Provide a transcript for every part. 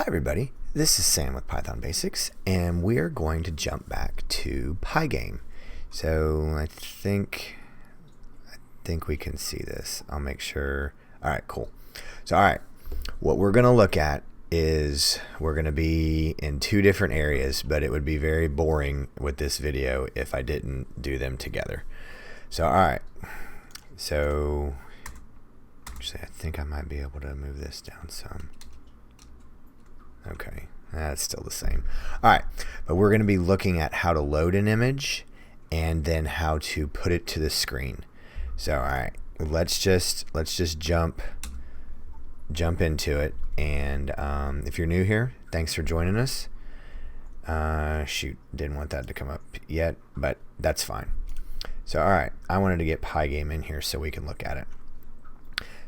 everybody, this is Sam with Python Basics, and we're going to jump back to Pygame. So I think we can see this. I'll make sure. All right, cool. So all right, what we're going to look at is we're going to be in two different areas, but it would be very boring with this video if I didn't do them together. So all right, so actually I think I might be able to move this down some. Okay, that's still the same. All right, but we're going to be looking at how to load an image and then how to put it to the screen. So all right, let's just jump into it. And if you're new here, thanks for joining us. Shoot, didn't want that to come up yet, but that's fine. So all right, I wanted to get Pygame in here so we can look at it.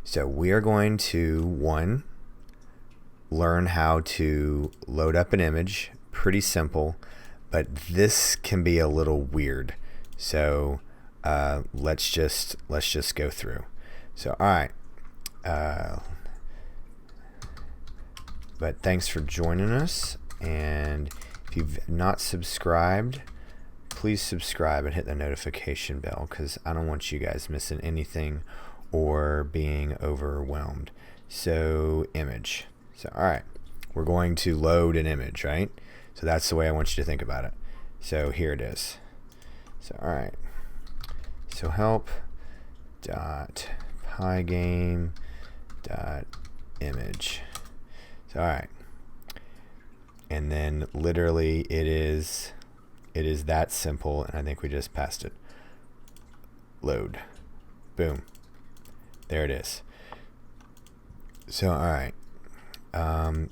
So we are going to learn how to load up an image. Pretty simple, but this can be a little weird. So let's just go through. So all right, but thanks for joining us, and if you've not subscribed, please subscribe and hit the notification bell, because I don't want you guys missing anything or being overwhelmed. So image. So all right, we're going to load an image, right? So that's the way I want you to think about it. So here it is. So all right, so help dot pygame dot image. So all right, and then literally it is that simple, and I think we just passed it. Load, boom, there it is. So all right,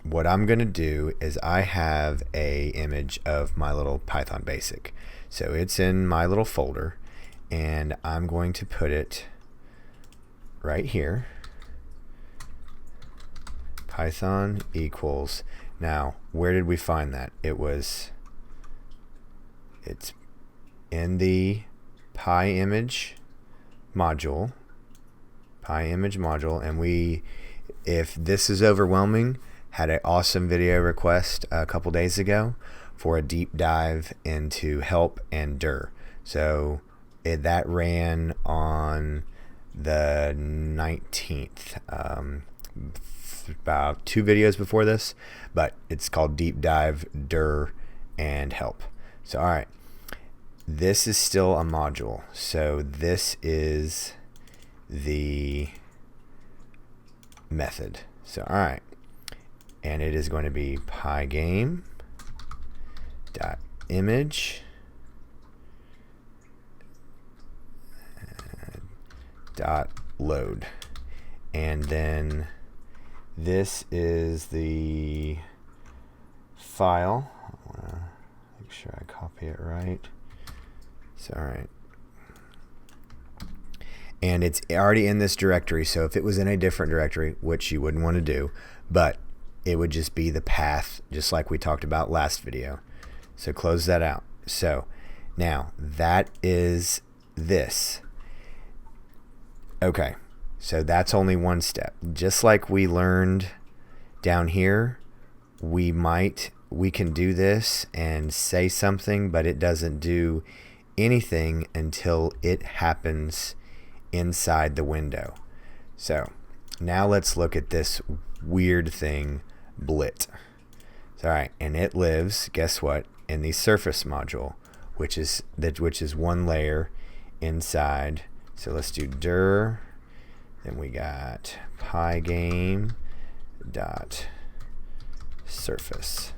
what I'm gonna do is I have a image of my little Python basic, so it's in my little folder, and I'm going to put it right here. Python equals, now where did we find that? It's in the PyImage module, and if this is overwhelming, had an awesome video request a couple days ago for a deep dive into help and dir. So that ran on the 19th, about 2 videos before this, but it's called deep dive, dir, and help. So all right, this is still a module, so this is the method. So all right, and it is going to be pygame dot image dot load, and then this is the file. I want to make sure I copy it right. So all right, and it's already in this directory, so if it was in a different directory, which you wouldn't want to do, but it would just be the path, just like we talked about last video. So close that out. So now that is this. Okay, so that's only one step. Just like we learned down here, we can do this and say something, but it doesn't do anything until it happens inside the window. So now let's look at this weird thing, Blit. So, all right, and it lives, guess what, in the surface module, which is one layer inside. So let's do dir, then we got pygame dot surface,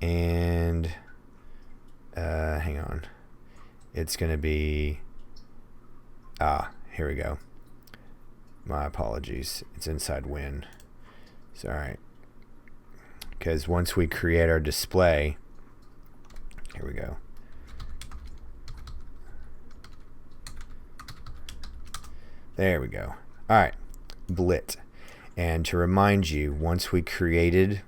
and hang on, it's gonna be here we go, my apologies, it's inside win. So all right, because once we create our display, here we go, there we go. All right, Blit. And to remind you, once we created,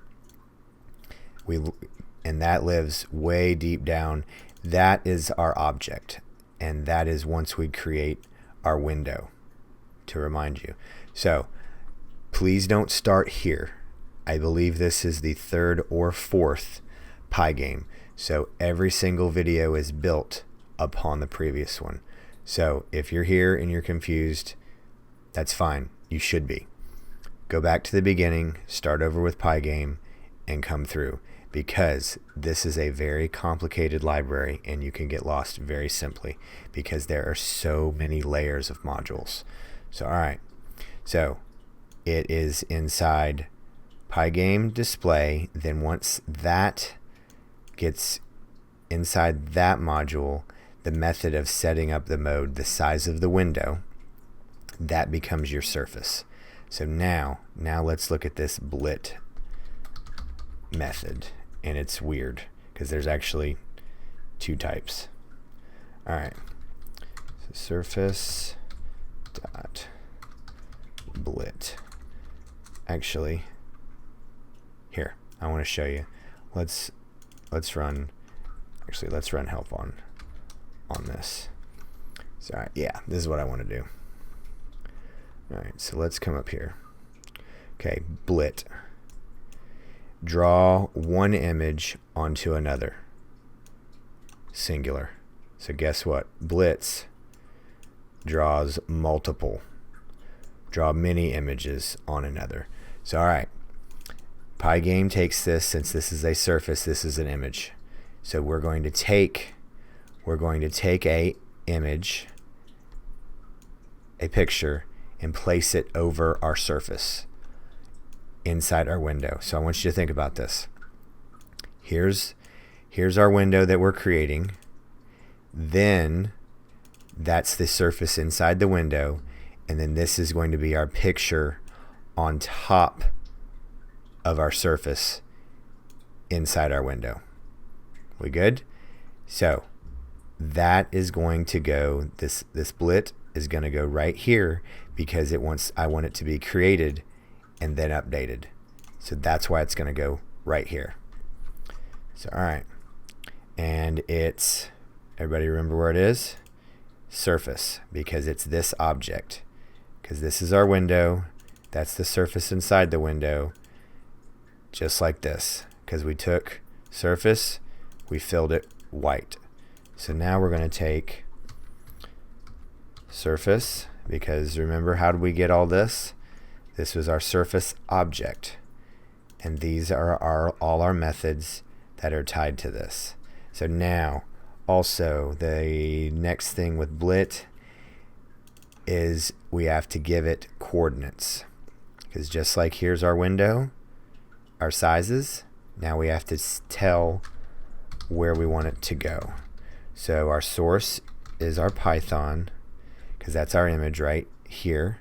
and that lives way deep down, that is our object, and that is once we create our window, to remind you. So please don't start here. I believe this is the third or fourth Pygame. So every single video is built upon the previous one. So if you're here and you're confused, that's fine. You should be. Go back to the beginning, start over with Pygame, and come through, because this is a very complicated library and you can get lost very simply because there are so many layers of modules. So alright, so it is inside Pygame display. Then once that gets inside that module, the method of setting up the mode, the size of the window, that becomes your surface. So now let's look at this Blit method, and it's weird because there's actually two types. Alright, so surface dot Blit. Actually, here, I want to show you. Let's run help on this. So alright, yeah, this is what I want to do. Alright, so let's come up here. Okay, Blit. Draw one image onto another. Singular. So guess what? Blitz draws multiple. Draw many images on another. So alright, Pygame takes this, since this is a surface, this is an image. So we're going to take a image, a picture, and place it over our surface inside our window. So I want you to think about this. Here's our window that we're creating. Then that's the surface inside the window, and then this is going to be our picture on top of our surface inside our window. We good? So that is going to go, this Blit is going to go right here because I want it to be created and then updated. So that's why it's going to go right here. So alright, and it's, everybody remember where it is? Surface, because it's this object, because this is our window, that's the surface inside the window, just like this, because we took surface, we filled it white. So now we're going to take surface, because remember, how did we get all this? This was our surface object, and these are all our methods that are tied to this. So now also the next thing with Blit is we have to give it coordinates, because just like here's our window, our sizes, now we have to tell where we want it to go. So our source is our Python, because that's our image right here,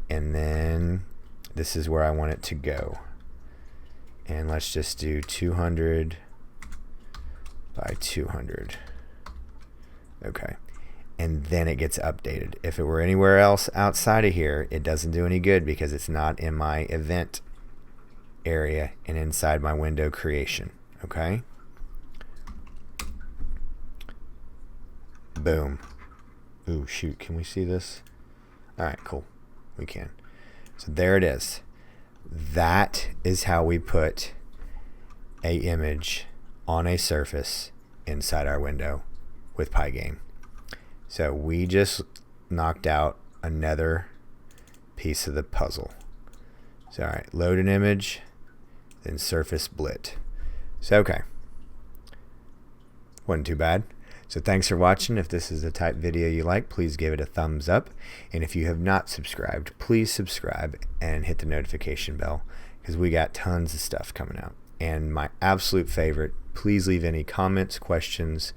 and then this is where I want it to go, and let's just do 200 by 200. Okay, and then it gets updated. If it were anywhere else outside of here, it doesn't do any good because it's not in my event area and inside my window creation. Okay, boom. Ooh, shoot, can we see this? Alright, cool, we can. So there it is. That is how we put a image on a surface inside our window with Pygame. So we just knocked out another piece of the puzzle. So alright, load an image, then surface Blit. So okay, wasn't too bad. So thanks for watching. If this is the type video you like, please give it a thumbs up. And if you have not subscribed, please subscribe and hit the notification bell, because we got tons of stuff coming out. And my absolute favorite, please leave any comments, questions,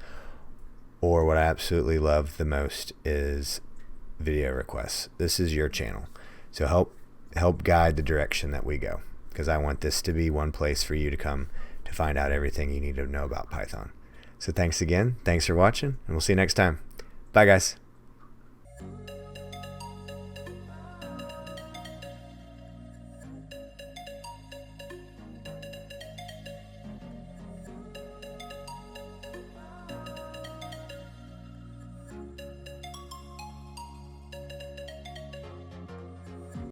or what I absolutely love the most is video requests. This is your channel. So help guide the direction that we go, because I want this to be one place for you to come to find out everything you need to know about Python. So thanks again. Thanks for watching, and we'll see you next time. Bye, guys.